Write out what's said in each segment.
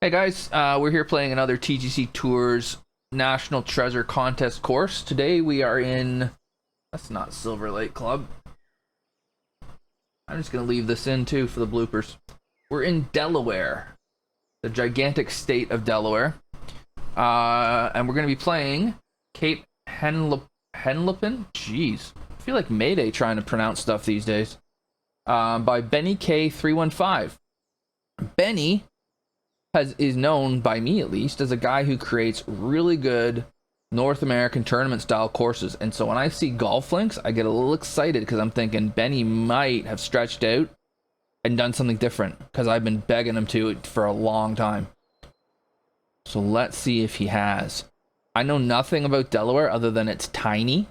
Hey guys, we're here playing another TGC Tours National Treasure Contest course. Today we are in... That's not Silver Lake Club. I'm just going to leave this in too for the bloopers. We're in Delaware. The gigantic state of Delaware. And we're going to be playing Cape Henlopen? Jeez. I feel like Mayday trying to pronounce stuff these days. By bennyk315. Benny... is known by me at least as a guy who creates really good North American tournament style courses, and so when I see golf links I get a little excited because I'm thinking Benny might have stretched out and done something different because I've been begging him to for a long time. So let's see if he has. I know nothing about Delaware other than it's tiny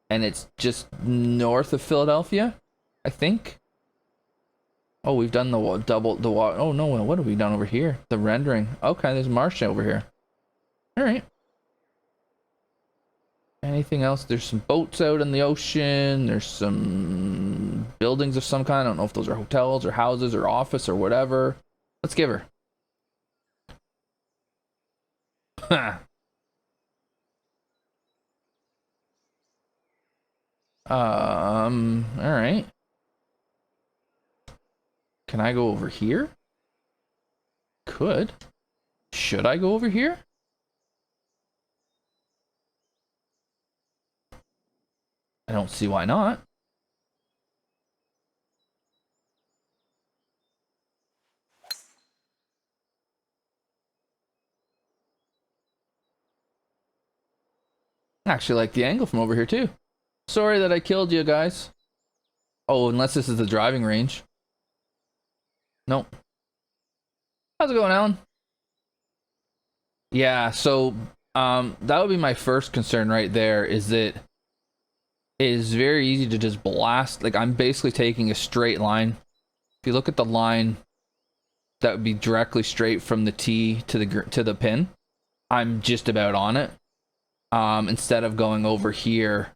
and it's just north of Philadelphia, I think. Oh, we've done the water. Oh no, what have we done over here? The rendering. Okay, there's marsh over here. All right. Anything else? There's some boats out in the ocean. There's some buildings of some kind. I don't know if those are hotels or houses or office or whatever. Let's give her. All right. Can I go over here? Could. Should I go over here? I don't see why not. I actually like the angle from over here too. Sorry that I killed you guys. Oh, unless this is the driving range. Nope. How's it going, Alan? Yeah, so that would be my first concern right there, is that it is very easy to just blast. Like, I'm basically taking a straight line. If you look at the line, that would be directly straight from the tee to the pin. I'm just about on it. Instead of going over here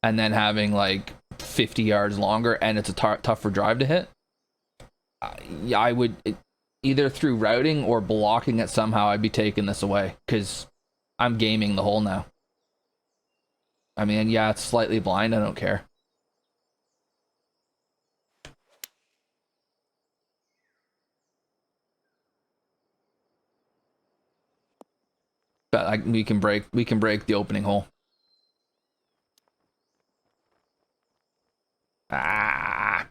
and then having like 50 yards longer and it's a tougher drive to hit. I would either through routing or blocking it somehow, I'd be taking this away because I'm gaming the hole now. I mean, yeah, it's slightly blind. I don't care. But we can break the opening hole. Ah.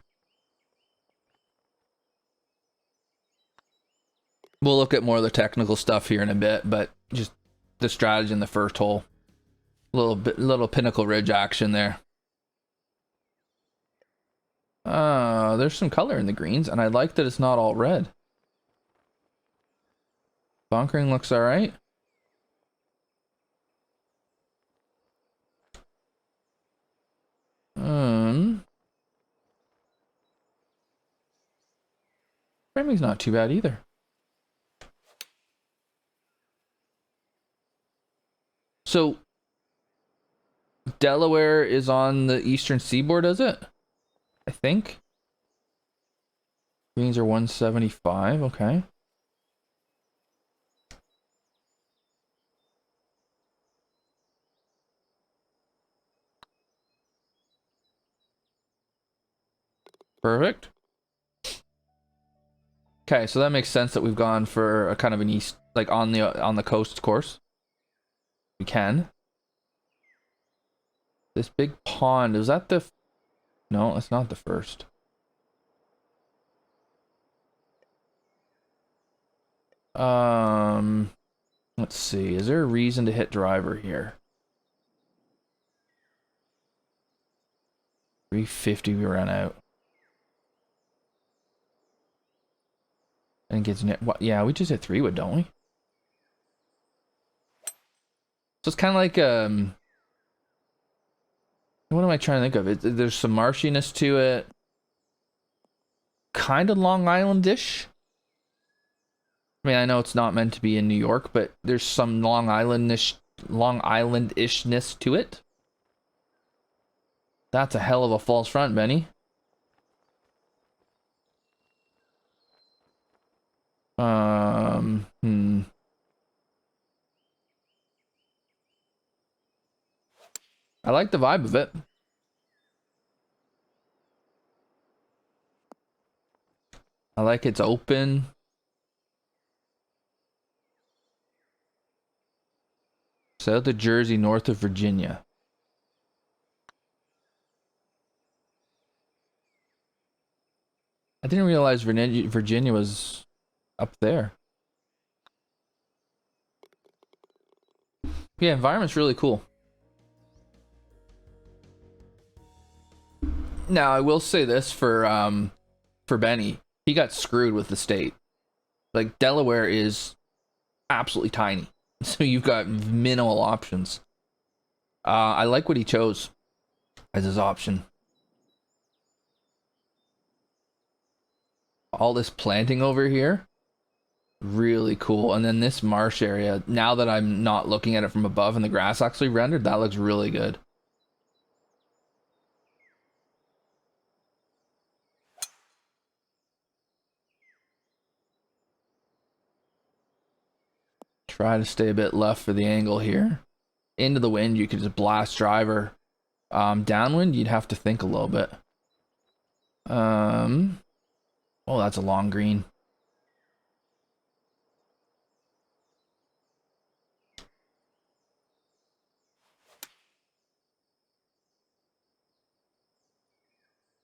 We'll look at more of the technical stuff here in a bit, but just the strategy in the first hole. Little Pinnacle Ridge action there. There's some color in the greens, and I like that it's not all red. Bunkering looks all right. Framing's not too bad either. So, Delaware is on the eastern seaboard, is it? I think. Greens are 175, okay. Perfect. Okay, so that makes sense that we've gone for a kind of an east, like on the coast course. We can. This big pond, is that the... No, it's not the first. Let's see. Is there a reason to hit driver here? 350 we ran out. And gets net. What? Yeah, we just hit 3-wood, don't we? So it's kind of like what am I trying to think of? There's some marshiness to it. Kind of Long Island-ish. I mean, I know it's not meant to be in New York, but there's some Long Island-ishness to it. That's a hell of a false front, Benny. Hmm. I like the vibe of it. I like it's open. South of Jersey, north of Virginia. I didn't realize Virginia was up there. Yeah, environment's really cool. Now, I will say this for Benny. He got screwed with the state. Like, Delaware is absolutely tiny. So you've got minimal options. I like what he chose as his option. All this planting over here, really cool. And then this marsh area, now that I'm not looking at it from above and the grass actually rendered, that looks really good. Try to stay a bit left for the angle here. Into the wind, you could just blast driver. Downwind, you'd have to think a little bit. Oh, that's a long green.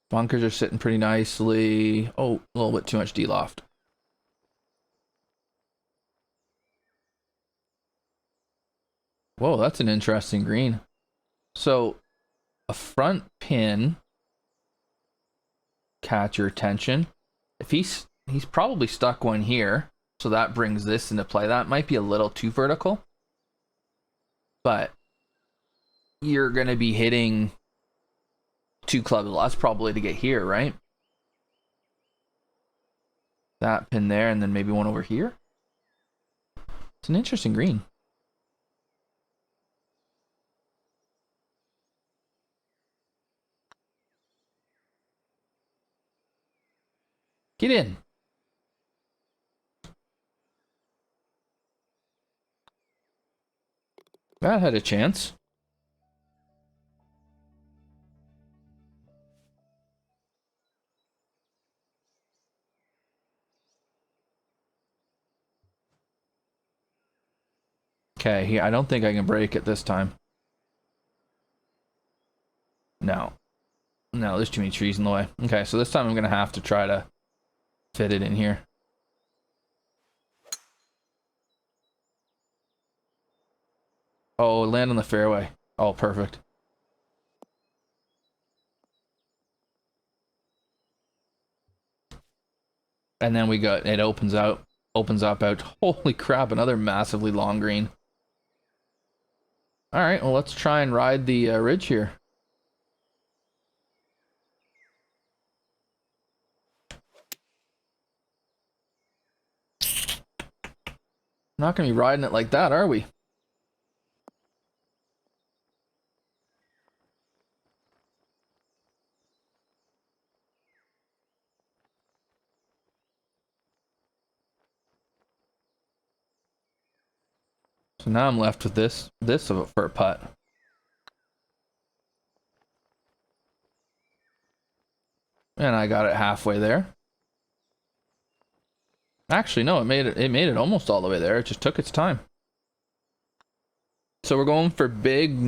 Bunkers are sitting pretty nicely. Oh, a little bit too much D-loft. Whoa, that's an interesting green. So, a front pin catch your attention. If he's probably stuck one here, so that brings this into play. That might be a little too vertical, but you're gonna be hitting 2 clubs less probably to get here, right? That pin there, and then maybe one over here. It's an interesting green. Get in. That had a chance. Okay, here, I don't think I can break it this time. No. No, there's too many trees in the way. Okay, so this time I'm going to have to try to fit it in here. Oh, land on the fairway. Oh, perfect. And then we got, it opens up out. Holy crap, another massively long green. All right, well, let's try and ride the ridge here. Not going to be riding it like that, are we? So now I'm left with this for a putt. And I got it halfway there. Actually, no, it made it almost all the way there. It just took its time. So we're going for big,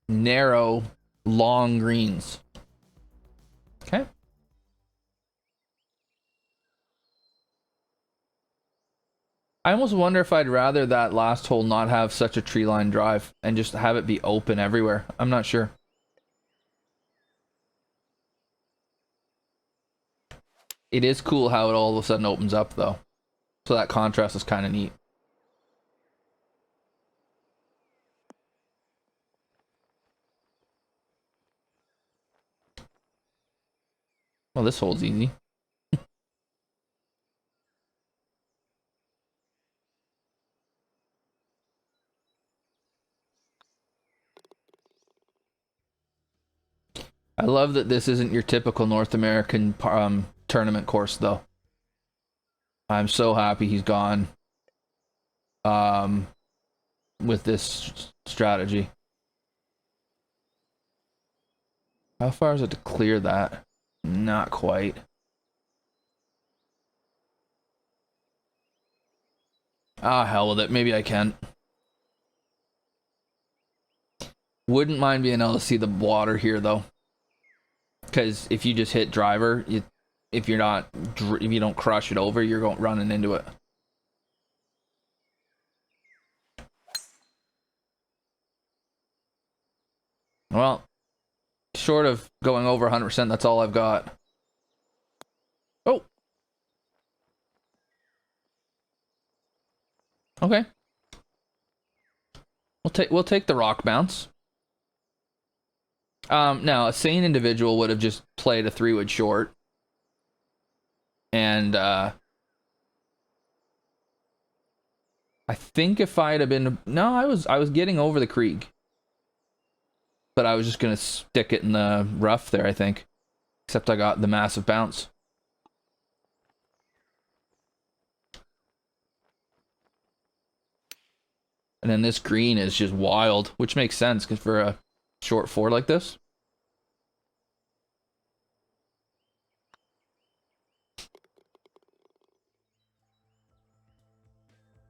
narrow, long greens. Okay. I almost wonder if I'd rather that last hole not have such a tree line drive and just have it be open everywhere. I'm not sure. It is cool how it all of a sudden opens up, though. So that contrast is kind of neat. Well, this hole's easy. I love that this isn't your typical North American tournament course, though. I'm so happy he's gone with this strategy. How far is it to clear that? Not quite. Ah, hell with it. Maybe I can. Wouldn't mind being able to see the water here, though. Because if you just hit driver, if you don't crush it over, you're running into it. Well, short of going over 100%, that's all I've got. Oh. Okay. We'll take the rock bounce. Now a sane individual would have just played a 3-wood short. And I think if I'd have been I was getting over the creek. But I was just gonna stick it in the rough there, I think. Except I got the massive bounce. And then this green is just wild, which makes sense because for a short 4 like this.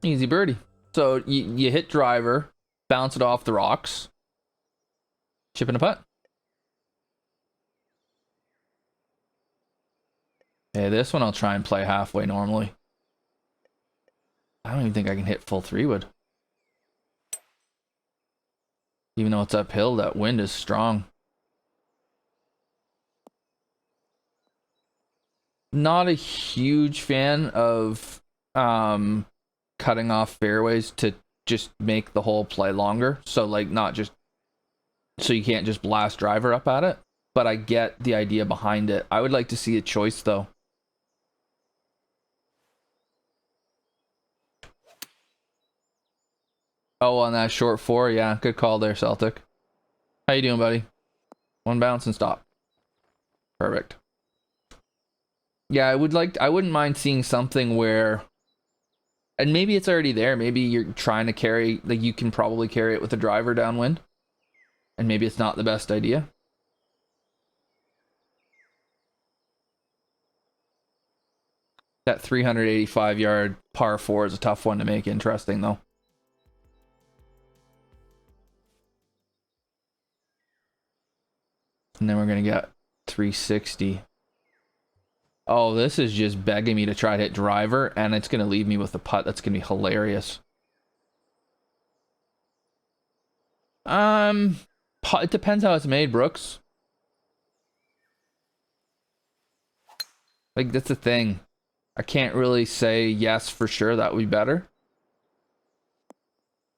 Easy birdie. So you hit driver, bounce it off the rocks, chip in a putt. Hey, this one I'll try and play halfway normally. I don't even think I can hit full 3-wood. Even though it's uphill, that wind is strong. Not a huge fan of cutting off fairways to just make the whole play longer. So like not just so you can't just blast driver up at it. But I get the idea behind it. I would like to see a choice though. Oh, on that short 4, yeah, good call there, Celtic. How you doing, buddy? One bounce and stop. Perfect. Yeah, I wouldn't mind seeing something where, and maybe it's already there. Maybe you're trying to carry, like you can probably carry it with a driver downwind, and maybe it's not the best idea. That 385-yard par 4 is a tough one to make interesting, though. And then we're gonna get 360. Oh, this is just begging me to try to hit driver, and it's gonna leave me with a putt. That's gonna be hilarious. It depends how it's made, Brooks. Like, that's the thing. I can't really say yes for sure that would be better.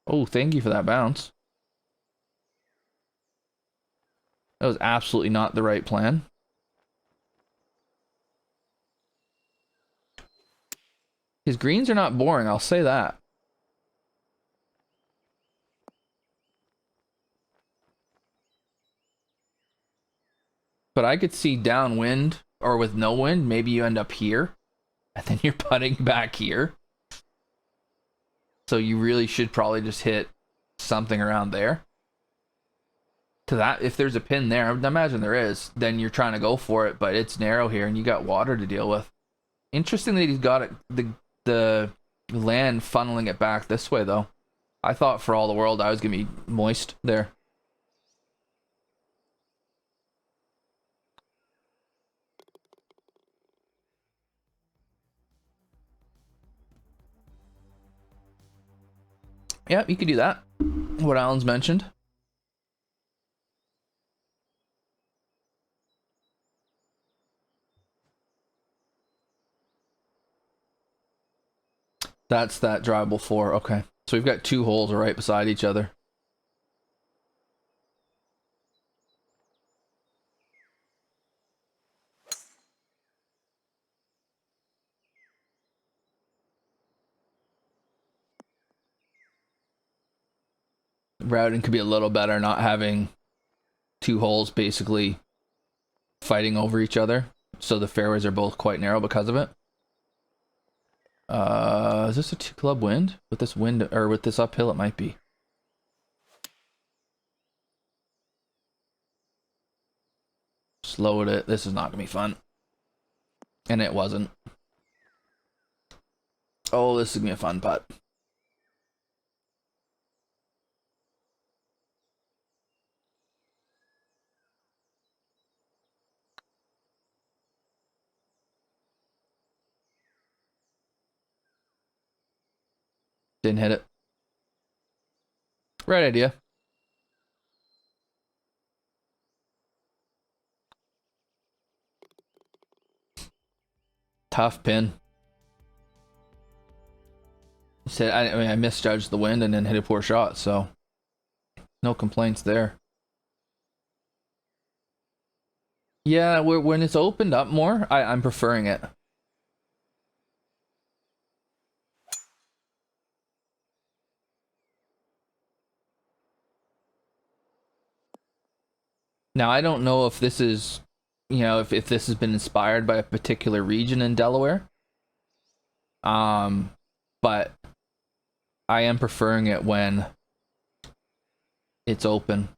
Oh, thank you for that bounce. That was absolutely not the right plan. His greens are not boring, I'll say that. But I could see downwind, or with no wind, maybe you end up here, and then you're putting back here. So you really should probably just hit something around there. To that, if there's a pin there, I imagine there is, then you're trying to go for it, but it's narrow here, and you got water to deal with. Interesting that he's got it, the land funneling it back this way, though. I thought for all the world I was going to be moist there. Yeah, you could do that. What Alan's mentioned. That's that drivable 4. Okay. So we've got 2 holes right beside each other. Routing could be a little better, not having 2 holes basically fighting over each other. So the fairways are both quite narrow because of it. Is this a 2-club wind? With this wind, or with this uphill, it might be. Slowed it. This is not gonna be fun. And it wasn't. Oh, this is gonna be a fun putt. Didn't hit it. Right idea. Tough pin. Said I mean I misjudged the wind and then hit a poor shot, so no complaints there. Yeah, when it's opened up more, I'm preferring it. Now I don't know if this is, you know, if this has been inspired by a particular region in Delaware. But I am preferring it when it's open.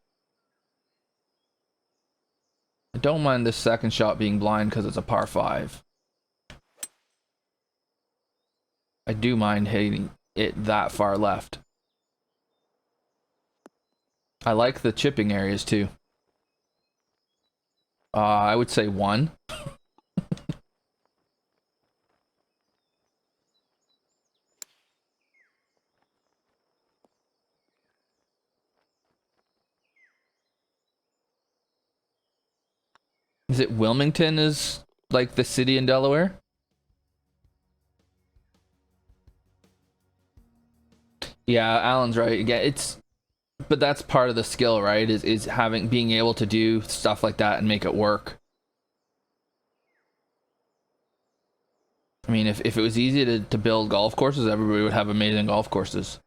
I don't mind this second shot being blind because it's a par 5. I do mind hitting it that far left. I like the chipping areas too. I would say 1. Is it Wilmington is like the city in Delaware? Yeah, Alan's right. Yeah, but that's part of the skill, right? Is being able to do stuff like that and make it work. I mean, if it was easy to build golf courses, everybody would have amazing golf courses.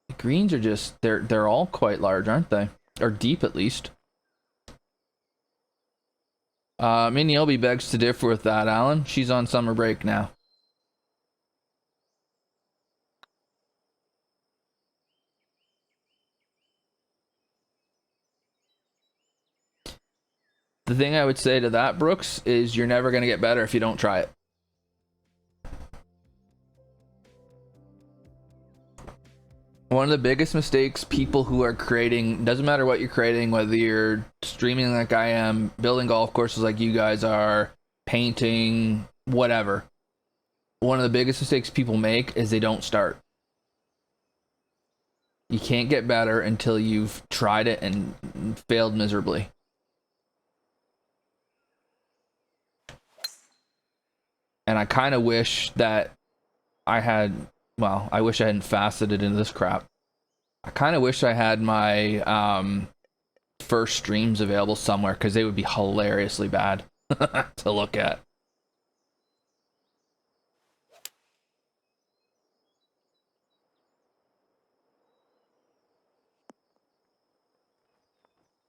The greens are just they're all quite large, aren't they? Or deep at least. Ameobi begs to differ with that, Alan. She's on summer break now. The thing I would say to that, Brooks, is you're never going to get better if you don't try it. One of the biggest mistakes people who are creating, doesn't matter what you're creating, whether you're streaming like I am, building golf courses like you guys are, painting, whatever. One of the biggest mistakes people make is they don't start. You can't get better until you've tried it and failed miserably. And I kind of wish that I had, well, I wish I hadn't faceted into this crap. I kind of wish I had my first streams available somewhere, because they would be hilariously bad to look at.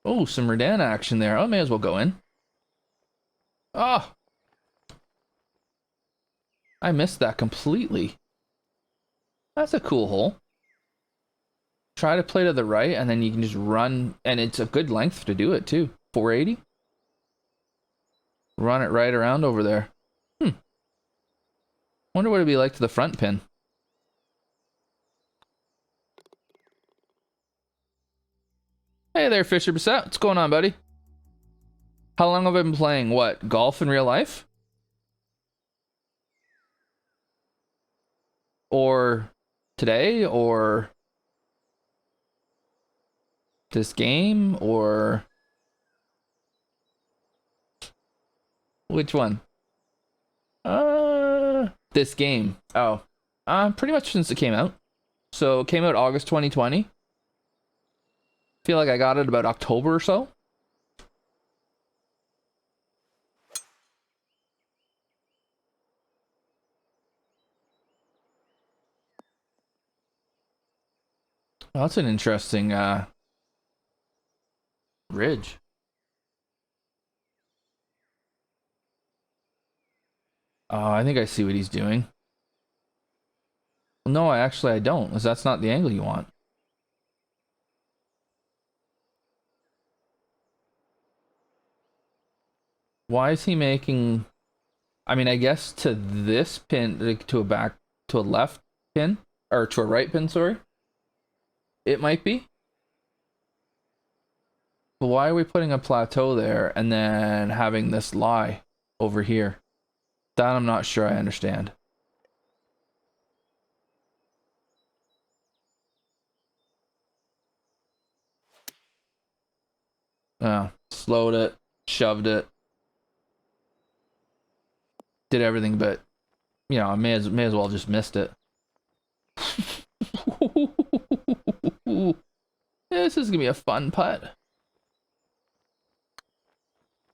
Oh, some Redan action there. I may as well go in. Oh, I missed that completely. That's a cool hole. Try to play to the right, and then you can just run, and it's a good length to do it too. 480. Run it right around over there. Wonder what it'd be like to the front pin. Hey there, Fisher Bissett. What's going on, buddy? How long have I been playing, what, golf in real life? Or today? Or this game? Or which one? This game. Oh. Pretty much since it came out. So it came out August 2020. Feel like I got it about October or so. Well, that's an interesting ridge. Oh, I think I see what he's doing. Well, no, I don't, because that's not the angle you want. Why is he making... I mean, I guess to this pin, like to a left pin, or to a right pin, sorry. It might be. But why are we putting a plateau there and then having this lie over here? That I'm not sure I understand. Slowed it, shoved it, did everything, but you know, I may as well just missed it. This is gonna be a fun putt.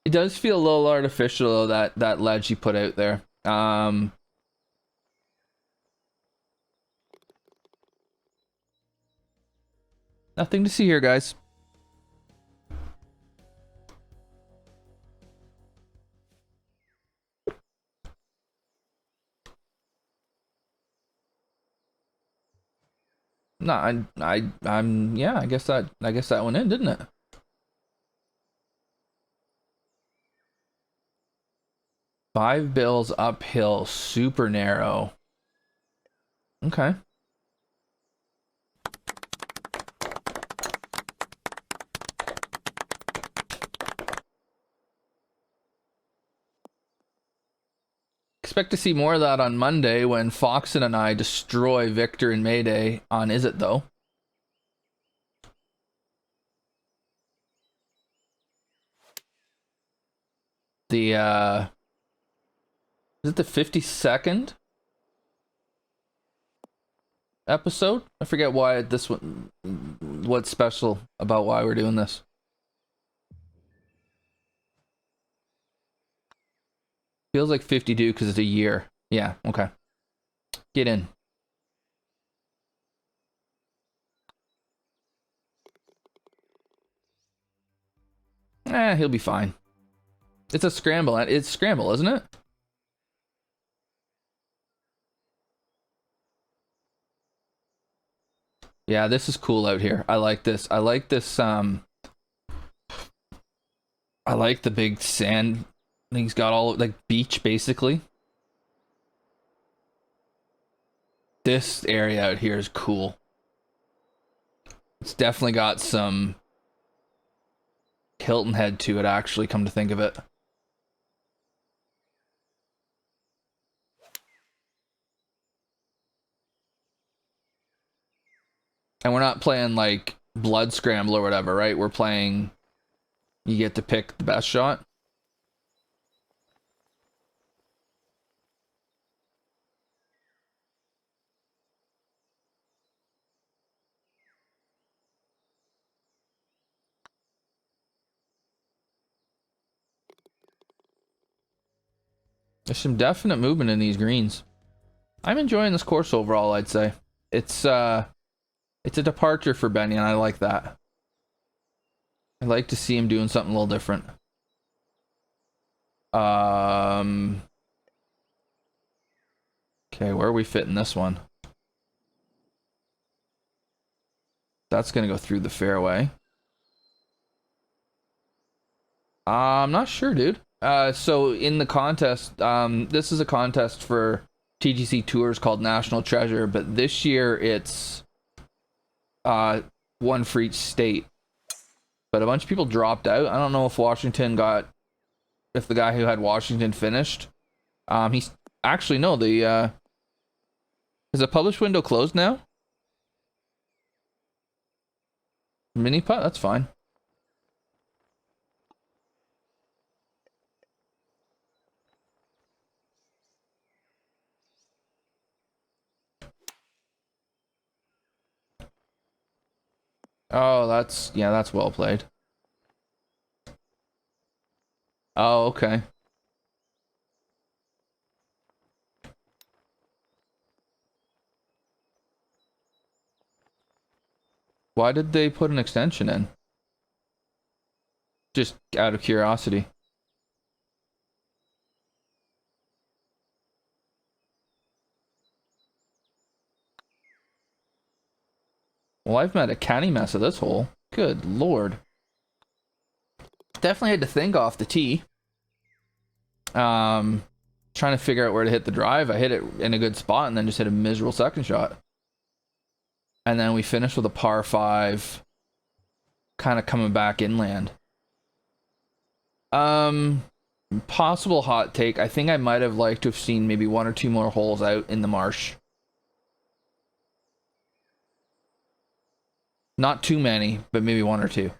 It does feel a little artificial though, that ledge he put out there. Nothing to see here, guys. No, I'm yeah, I guess that went in, didn't it? Five bills uphill, super narrow. Okay. Expect to see more of that on Monday when Foxen and I destroy Victor and Mayday on Is It Though? The is it the 52nd episode? I forget why this one, what's special about why we're doing this. Feels like 52 because it's a year. Yeah, okay. Get in. He'll be fine. It's a scramble. It's scramble, isn't it? Yeah, this is cool out here. I like this. I like this, I like the big sand. He's got all, like, beach, basically. This area out here is cool. It's definitely got some Hilton Head to it, actually, come to think of it. And we're not playing, like, Blood Scramble or whatever, right? We're playing... You get to pick the best shot. There's some definite movement in these greens. I'm enjoying this course overall, I'd say. It's a departure for Benny, and I like that. I like to see him doing something a little different. Okay, where are we fitting this one? That's gonna go through the fairway. I'm not sure, dude. So in the contest, this is a contest for TGCTours called National Treasure, but this year it's one for each state. But a bunch of people dropped out. I don't know if if the guy who had Washington finished. He's actually no, is the published window closed now? Mini putt, that's fine. Oh, that's well played. Oh, okay. Why did they put an extension in? Just out of curiosity. Well, I've met a canny mess of this hole. Good lord. Definitely had to think off the tee. Trying to figure out where to hit the drive. I hit it in a good spot and then just hit a miserable second shot. And then we finished with a par 5, kind of coming back inland. Possible hot take. I think I might have liked to have seen maybe 1 or 2 more holes out in the marsh. Not too many, but maybe 1 or 2.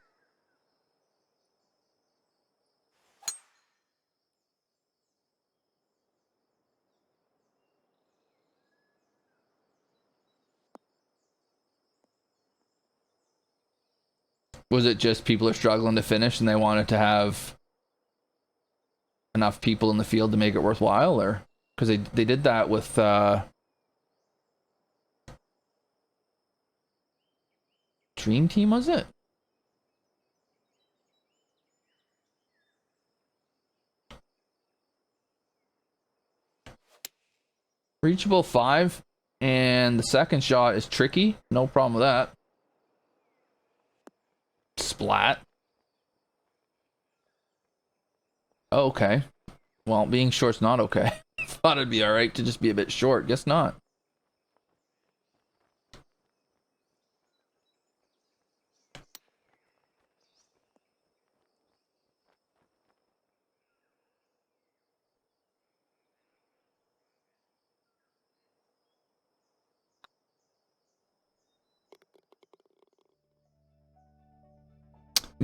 Was it just people are struggling to finish and they wanted to have enough people in the field to make it worthwhile? Or because they did that with Dream Team, was it? Reachable 5, and the second shot is tricky. No problem with that. Splat. Okay. Well, being short's not okay. Thought it'd be alright to just be a bit short. Guess not.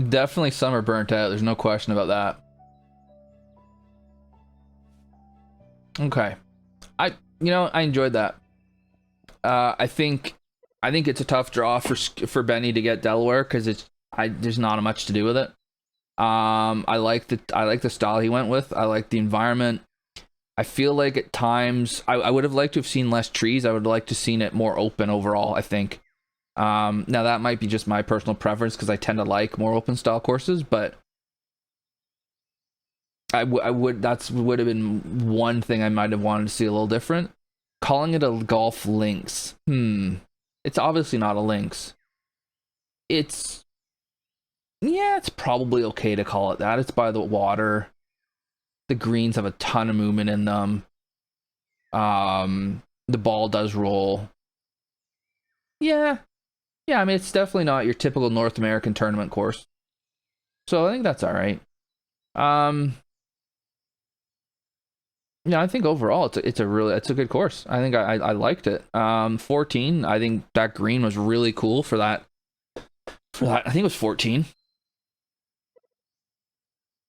Definitely summer burnt out. There's no question about that. Okay. I enjoyed that. I think it's a tough draw for Benny to get Delaware because there's not much to do with it. I like the style he went with. I like the environment. I feel like at times I would have liked to have seen less trees. I would like to have seen it more open overall, I think. Now that might be just my personal preference because I tend to like more open style courses, but would have been one thing I might have wanted to see a little different. Calling it a golf links. It's obviously not a links. It's probably okay to call it that. It's by the water. The greens have a ton of movement in them. The ball does roll. Yeah, I mean, it's definitely not your typical North American tournament course. So I think that's all right. Yeah, I think overall it's a good course. I think I liked it. 14, I think that green was really cool for that. I think it was 14.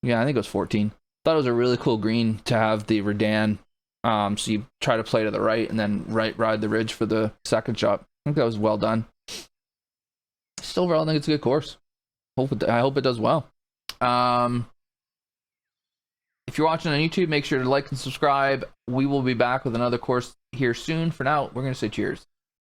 Yeah, I think it was 14. Thought it was a really cool green to have the Redan. So you try to play to the right and then ride the ridge for the second shot. I think that was well done. Still overall, I think it's a good course. I hope it does well. If you're watching on YouTube, make sure to like and subscribe. We will be back with another course here soon. For now, we're going to say cheers.